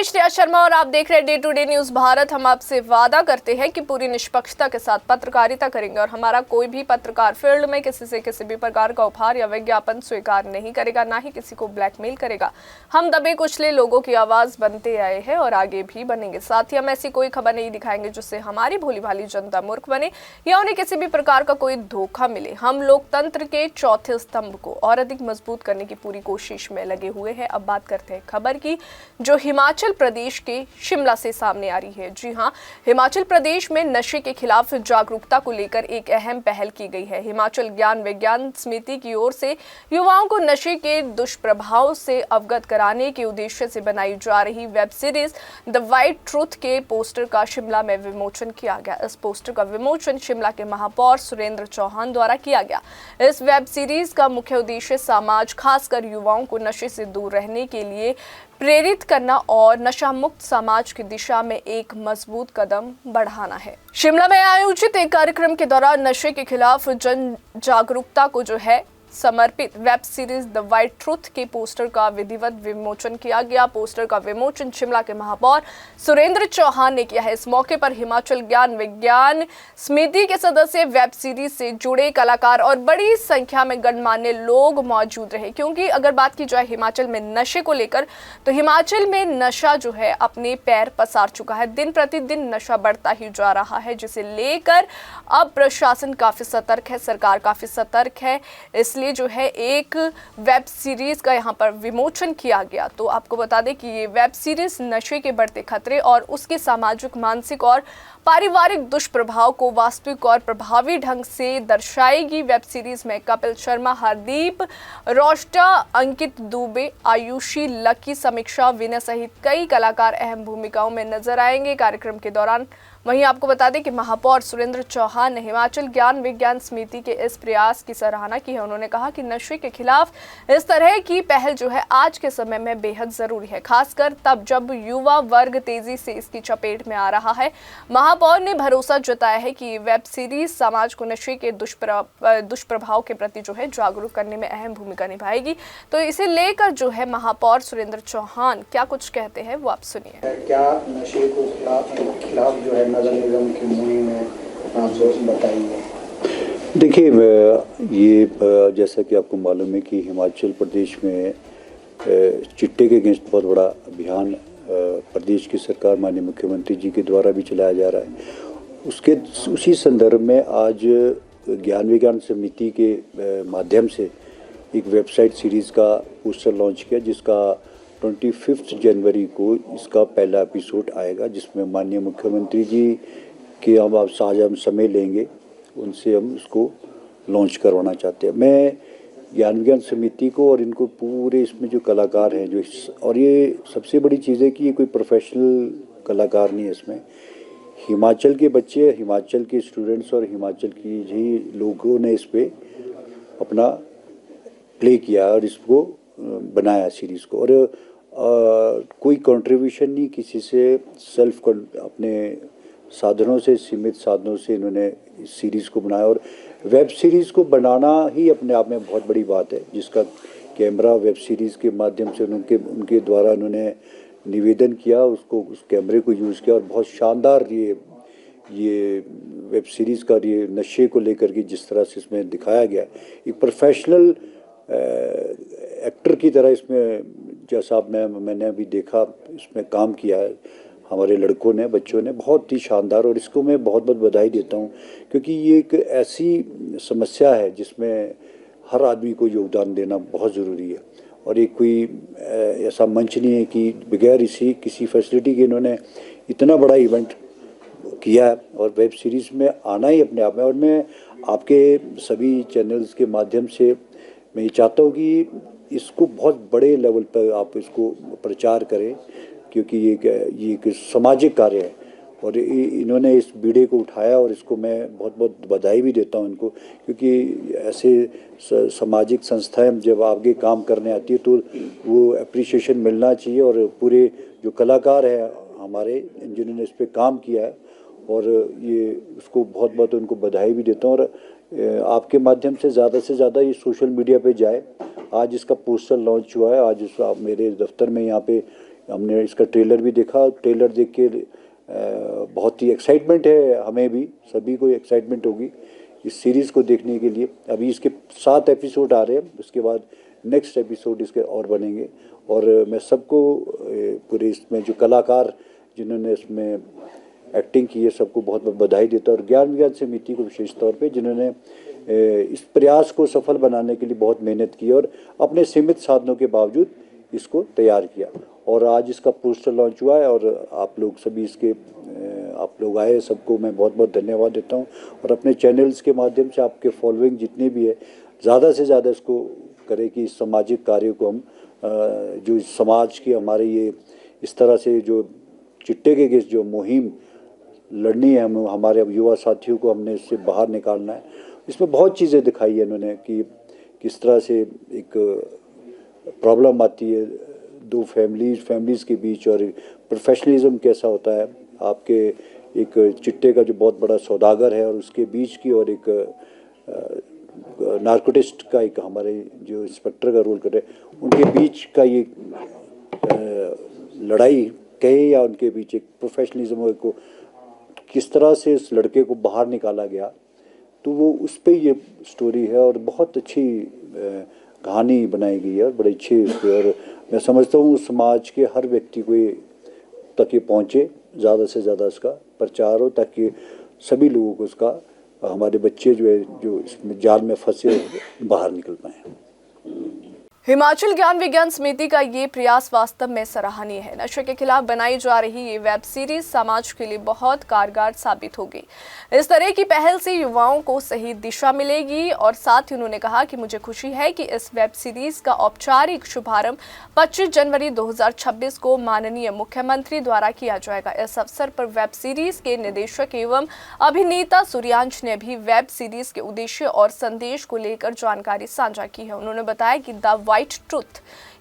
श्रेया शर्मा और आप देख रहे हैं day to day news Bharat. हम आपसे वादा करते हैं कि पूरी निष्पक्षता के साथ पत्रकारिता करेंगे और हमारा कोई भी पत्रकार फील्ड में किसी से किसी भी प्रकार का उपहार या विज्ञापन स्वीकार नहीं करेगा, ना ही किसी को ब्लैकमेल करेगा। हम दबे कुचले लोगों की आवाज बनते आए हैं और आगे भी बनेंगे। साथ ही हम ऐसी कोई खबर नहीं दिखाएंगे जिससे हमारी भोली भाली जनता मूर्ख बने या उन्हें किसी भी प्रकार का कोई धोखा मिले। हम लोकतंत्र के चौथे स्तंभ को और अधिक मजबूत करने की पूरी कोशिश में लगे हुए हैं। अब बात करते हैं खबर की, जो हिमाचल प्रदेश के शिमला से सामने आ रही है। जी हां, हिमाचल प्रदेश में नशे के खिलाफ जागरूकता को लेकर एक अहम पहल की गई है। हिमाचल ज्ञान विज्ञान समिति की ओर से युवाओं को नशे के दुष्प्रभाव से अवगत कराने के उद्देश्य से बनाई जा रही web series the white truth के पोस्टर का शिमला में विमोचन किया गया। इस पोस्टर का विमोचन शिमला के महापौर सुरेंद्र चौहान द्वारा किया गया। इस वेब सीरीज का मुख्य उद्देश्य समाज, खासकर युवाओं को नशे से दूर रहने के लिए प्रेरित करना और नशा मुक्त समाज की दिशा में एक मजबूत कदम बढ़ाना है। शिमला में आयोजित एक कार्यक्रम के दौरान नशे के खिलाफ जन जागरूकता को जो है समर्पित web series the white truth के पोस्टर का विधिवत विमोचन किया गया। पोस्टर का विमोचन शिमला के महापौर सुरेंद्र चौहान ने किया है। इस मौके पर हिमाचल ज्ञान विज्ञान समिति के सदस्य, वेब सीरीज से जुड़े कलाकार और बड़ी संख्या में गणमान्य लोग मौजूद रहे। क्योंकि अगर बात की जाए हिमाचल में नशे को लेकर, तो हिमाचल में नशा जो है अपने पैर पसार चुका है। दिन प्रतिदिन नशा बढ़ता ही जा रहा है, जिसे लेकर अब प्रशासन काफी सतर्क है, सरकार काफी सतर्क है। इसलिए जो है एक वेब सीरीज का यहाँ पर विमोचन किया गया। तो आपको बता दें कि ये वेब सीरीज नशे के बढ़ते खतरे और उसके सामाजिक, मानसिक और पारिवारिक दुष्प्रभाव को वास्तविक और प्रभावी ढंग से दर्शाएगी। वेब सीरीज में कपिल शर्मा, हरदीप रोस्टा, अंकित दुबे, आयुषी, लकी, समीक्षा, विनय सहित कई कलाकार अहम भूमिकाओं में नजर आएंगे कार्यक्रम के दौरान। वहीं आपको बता दें कि महापौर सुरेंद्र चौहान ने हिमाचल ज्ञान विज्ञान समिति के इस प्रयास की सराहना की है। उन्होंने कहा कि नशे के खिलाफ इस तरह की पहल जो है आज के समय में बेहद जरूरी है, खासकर तब जब युवा वर्ग तेजी से इसकी चपेट में आ रहा है। महापौर ने भरोसा जताया है कि वेब सीरीज समाज को नशे के दुष्प्रभाव के प्रति जो है जागरूक करने में अहम भूमिका निभाएगी। तो इसे लेकर जो है महापौर सुरेंद्र चौहान क्या कुछ कहते हैं वो आप सुनिए। क्या नशे को खिलाफ जो है नगर निगम की मुहिम है, आप बताइए। देखिए, ये जैसा कि आपको मालूम है कि हिमाचल प्रदेश में चिट्टे के अगेंस्ट बहुत बड़ा अभियान प्रदेश की सरकार, माननीय मुख्यमंत्री जी के द्वारा भी चलाया जा रहा है। उसी संदर्भ में आज ज्ञान विज्ञान समिति के माध्यम से एक वेबसाइट सीरीज़ का पोस्टर लॉन्च किया, जिसका 25 जनवरी को इसका पहला एपिसोड आएगा, जिसमें माननीय मुख्यमंत्री जी के हम समय लेंगे, उनसे हम इसको लॉन्च करवाना चाहते हैं। मैं ज्ञान विज्ञान समिति को और इनको पूरे इसमें जो कलाकार हैं जो और ये सबसे बड़ी चीज़ है कि ये कोई प्रोफेशनल कलाकार नहीं है। इसमें हिमाचल के बच्चे, हिमाचल के स्टूडेंट्स और हिमाचल की ही लोगों ने इस पर अपना प्ले किया और इसको बनाया सीरीज़ को। और कोई कंट्रीब्यूशन नहीं किसी से, सेल्फ अपने साधनों से, सीमित साधनों से इन्होंने इस सीरीज़ को बनाया। और वेब सीरीज़ को बनाना ही अपने आप में बहुत बड़ी बात है, जिसका कैमरा वेब सीरीज़ के माध्यम से उनके द्वारा उन्होंने निवेदन किया, उसको उस कैमरे को यूज़ किया और बहुत शानदार ये वेब सीरीज़ का ये नशे को लेकर के जिस तरह से इसमें दिखाया गया, एक प्रोफेशनल एक्टर की तरह इसमें, जैसा मैंने अभी देखा, इसमें काम किया है हमारे लड़कों ने, बच्चों ने, बहुत ही शानदार। और इसको मैं बहुत बहुत बधाई देता हूँ, क्योंकि ये एक ऐसी समस्या है जिसमें हर आदमी को योगदान देना बहुत ज़रूरी है। और एक कोई ऐसा मंच नहीं है कि बगैर किसी फैसिलिटी के इन्होंने इतना बड़ा इवेंट किया है और वेब सीरीज़ में आना ही अपने आप में। और मैं आपके सभी चैनल्स के माध्यम से मैं ये चाहता हूँ कि इसको बहुत बड़े लेवल पर आप इसको प्रचार करें, क्योंकि ये एक सामाजिक कार्य है और इन्होंने इस बीड़े को उठाया और इसको मैं बहुत बहुत बधाई भी देता हूँ इनको, क्योंकि ऐसे सामाजिक संस्थाएं जब आगे काम करने आती है तो वो अप्रिशिएशन मिलना चाहिए। और पूरे जो कलाकार हैं हमारे, जिन्होंने इस पर काम किया है, और ये उसको बहुत बहुत उनको बधाई भी देता हूँ। और आपके माध्यम से ज़्यादा ये सोशल मीडिया पे जाए। आज इसका पोस्टर लॉन्च हुआ है, आज मेरे दफ्तर में यहाँ पे हमने इसका ट्रेलर भी देखा। ट्रेलर देख के बहुत ही एक्साइटमेंट है, हमें भी सभी को एक्साइटमेंट होगी इस सीरीज़ को देखने के लिए। अभी इसके 7 एपिसोड आ रहे हैं, उसके बाद नेक्स्ट एपिसोड इसके और बनेंगे। और मैं सबको पूरे इसमें जो कलाकार जिन्होंने इसमें एक्टिंग की है सबको बहुत बहुत बधाई देता हूँ, और ज्ञान विज्ञान समिति को विशेष तौर पे जिन्होंने इस प्रयास को सफल बनाने के लिए बहुत मेहनत की और अपने सीमित साधनों के बावजूद इसको तैयार किया। और आज इसका पोस्टर लॉन्च हुआ है और आप लोग सभी इसके आप लोग आए, सबको मैं बहुत बहुत धन्यवाद देता हूँ। और अपने चैनल्स के माध्यम से आपके फॉलोइंग जितनी भी है ज़्यादा से ज़्यादा इसको करें कि इस सामाजिक कार्य को हम जो समाज की हमारे ये इस तरह से जो चिट्टे के अगेंस्ट जो मुहिम लड़नी है, हम हमारे युवा साथियों को हमने इससे बाहर निकालना है। इसमें बहुत चीज़ें दिखाई है इन्होंने कि किस तरह से एक प्रॉब्लम आती है दो फैमिलीज़ के बीच, और प्रोफेशनलिज्म कैसा होता है आपके एक चिट्टे का जो बहुत बड़ा सौदागर है और उसके बीच की, और एक नार्कोटिस्ट का एक हमारे जो इंस्पेक्टर का रोल कर रहे हैं उनके बीच का ये लड़ाई कहे या उनके बीच एक प्रोफेशनलिज्म को किस तरह से इस लड़के को बाहर निकाला गया, तो वो उस पर ये स्टोरी है। और बहुत अच्छी कहानी बनाई गई है और बड़ी अच्छी इस पर, और मैं समझता हूँ समाज के हर व्यक्ति को ये तक ये पहुँचे, ज़्यादा से ज़्यादा इसका प्रचार हो ताकि सभी लोगों को इसका, हमारे बच्चे जो है जो इसमें जाल में फंसे बाहर निकल पाएँ। हिमाचल ज्ञान विज्ञान समिति का ये प्रयास वास्तव में सराहनीय है। नशे के खिलाफ बनाई जा रही ये वेब सीरीज समाज के लिए बहुत कारगर साबित होगी। इस तरह की पहल से युवाओं को सही दिशा मिलेगी। और साथ ही उन्होंने कहा कि मुझे खुशी है कि इस वेब सीरीज का औपचारिक शुभारंभ 25 जनवरी 2026 को माननीय मुख्यमंत्री द्वारा किया जाएगा। इस अवसर पर वेब सीरीज के निदेशक एवं अभिनेता सूर्यांश ने भी वेब सीरीज के उद्देश्य और संदेश को लेकर जानकारी साझा की है। उन्होंने बताया कि द वाइट ट्रुथ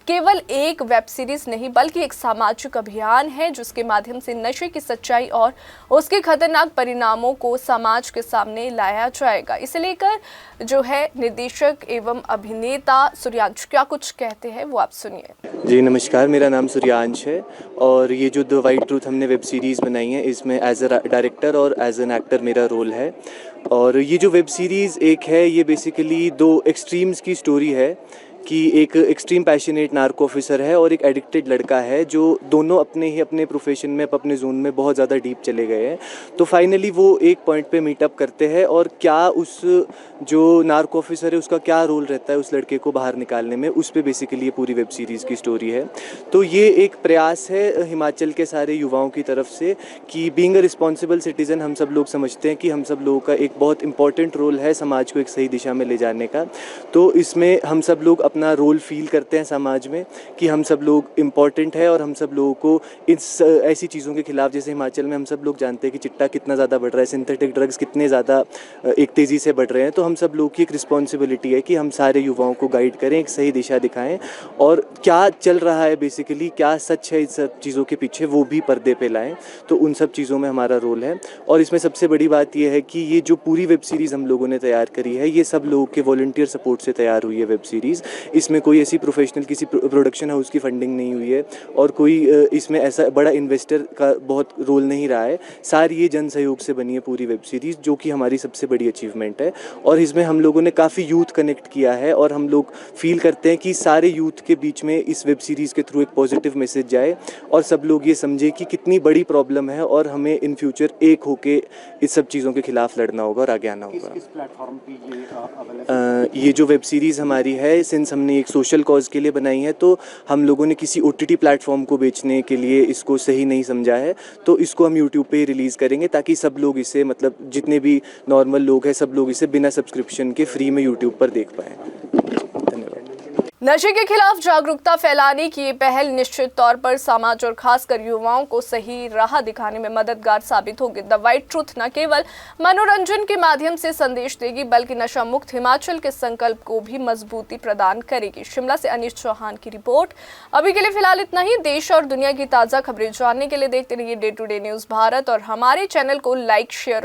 केवल एक वेब सीरीज नहीं बल्कि एक सामाजिक अभियान है जिसके माध्यम से नशे की सच्चाई और उसके खतरनाक परिणामों को समाज के सामने लाया जाएगा। इसे लेकर जो है निर्देशक एवं अभिनेता सूर्यांश क्या कुछ कहते हैं वो आप सुनिए। जी नमस्कार, मेरा नाम सूर्यांश है और ये जो द वाइट ट्रूथ हमने वेब सीरीज़ बनाई है इसमें एज अ डायरेक्टर और एज एन एक्टर मेरा रोल है। और ये जो वेब सीरीज़ एक है ये बेसिकली दो एक्सट्रीम्स की स्टोरी है कि एक एक्सट्रीम पैशनेट नार्को ऑफिसर है और एक एडिक्टेड लड़का है जो दोनों अपने प्रोफेशन में अपने जोन में बहुत ज़्यादा डीप चले गए हैं। तो फाइनली वो एक पॉइंट पे मीटअप करते हैं और क्या उस जो नार्को ऑफिसर है उसका क्या रोल रहता है उस लड़के को बाहर निकालने में, उस पे बेसिकली ये पूरी वेब सीरीज़ की स्टोरी है। तो ये एक प्रयास है हिमाचल के सारे युवाओं की तरफ से कि बीइंग अ रिस्पॉन्सिबल सिटीज़न हम सब लोग समझते हैं कि हम सब लोगों का एक बहुत इंपॉर्टेंट रोल है समाज को एक सही दिशा में ले जाने का। तो इसमें हम सब लोग अपना रोल फील करते हैं समाज में कि हम सब लोग इम्पॉर्टेंट है और हम सब लोगों को इस ऐसी चीज़ों के खिलाफ, जैसे हिमाचल में हम सब लोग जानते हैं कि चिट्टा कितना ज़्यादा बढ़ रहा है, सिंथेटिक ड्रग्स कितने ज़्यादा एक तेज़ी से बढ़ रहे हैं। तो हम सब लोग की एक रिस्पॉन्सिबिलिटी है कि हम सारे युवाओं को गाइड करें, एक सही दिशा दिखाएं और क्या चल रहा है बेसिकली, क्या सच है इस सब चीज़ों के पीछे वो भी पर्दे पे लाएं। तो उन सब चीज़ों में हमारा रोल है। और इसमें सबसे बड़ी बात यह है कि ये जो पूरी वेब सीरीज़ हम लोगों ने तैयार करी है ये सब लोगों के वॉलंटियर सपोर्ट से तैयार हुई है वेब सीरीज़। इसमें कोई ऐसी प्रोफेशनल किसी प्रोडक्शन हाउस की फंडिंग नहीं हुई है और कोई इसमें ऐसा बड़ा इन्वेस्टर का बहुत रोल नहीं रहा है। सारी ये जन सहयोग से बनी है पूरी वेब सीरीज़, जो कि हमारी सबसे बड़ी अचीवमेंट है। और इसमें हम लोगों ने काफ़ी यूथ कनेक्ट किया है और हम लोग फील करते हैं कि सारे यूथ के बीच में इस वेब सीरीज़ के थ्रू एक पॉजिटिव मैसेज जाए और सब लोग ये समझे कि कितनी बड़ी प्रॉब्लम है और हमें इन फ्यूचर एक होके इस सब चीज़ों के खिलाफ लड़ना होगा और आगे आना होगा। किस प्लेटफॉर्म पे ये जो वेब सीरीज़ हमारी है, सिंस हमने एक सोशल कॉज के लिए बनाई है तो हम लोगों ने किसी OTT प्लेटफॉर्म को बेचने के लिए इसको सही नहीं समझा है। तो इसको हम YouTube पे ही रिलीज़ करेंगे ताकि सब लोग इसे, मतलब जितने भी नॉर्मल लोग हैं सब लोग इसे बिना सब्सक्रिप्शन के फ्री में YouTube पर देख पाएँ। धन्यवाद। नशे के खिलाफ जागरूकता फैलाने की ये पहल निश्चित तौर पर समाज और खासकर युवाओं को सही राह दिखाने में मददगार साबित होगी। द वाइट ट्रूथ न केवल मनोरंजन के माध्यम से संदेश देगी बल्कि नशा मुक्त हिमाचल के संकल्प को भी मजबूती प्रदान करेगी। शिमला से अनीश चौहान की रिपोर्ट। अभी के लिए फिलहाल इतना ही। देश और दुनिया की ताज़ा खबरें जानने के लिए देखते रहिए day to day news Bharat और हमारे चैनल को लाइक, शेयर